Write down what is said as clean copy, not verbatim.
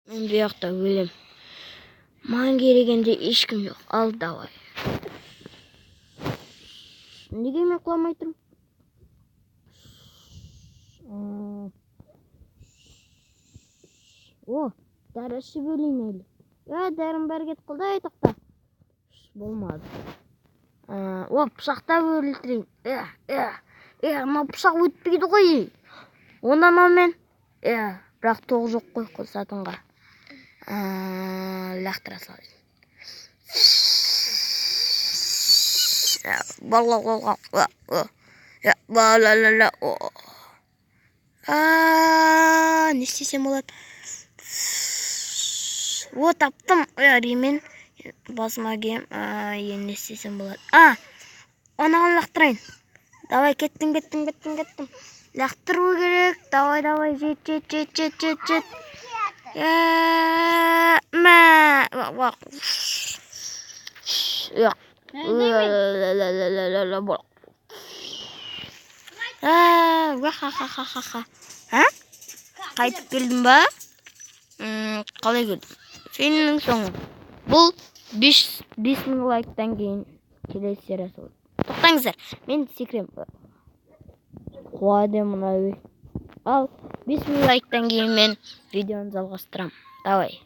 Мен бұяқта өлем. Маған керегенде ешкім жоқ. Ал давай. Неге мен құламай тұрмын? О, дәрі ішіп өлейін әлі. Дәрім бәрі кетіп қалды, ай тоқта. Болмады. О, пышақтап өлтірейін. Мына пышақ өтпейді ғой. Ондан ал мен. Бірақ тоғы жоқ қой қосатынға. Лақтыра салайын. Не істесем болады? О, таптым. Ремен басыма кием. Енді не істесем болады? Анаған лақтырайын. Давай, кеттім. Лақтыру керек. Давай, жет. Қайтып келдің ба? Қалай келдің? Фильмнің соңы. Бұл 5000 лайктан кейін келесі сериясы болады. Тоқтаңыздар, мен секірем. Қуады мұнай. Ал 5000 лайктан кейін мен видеоны жалғастырамын. Давай.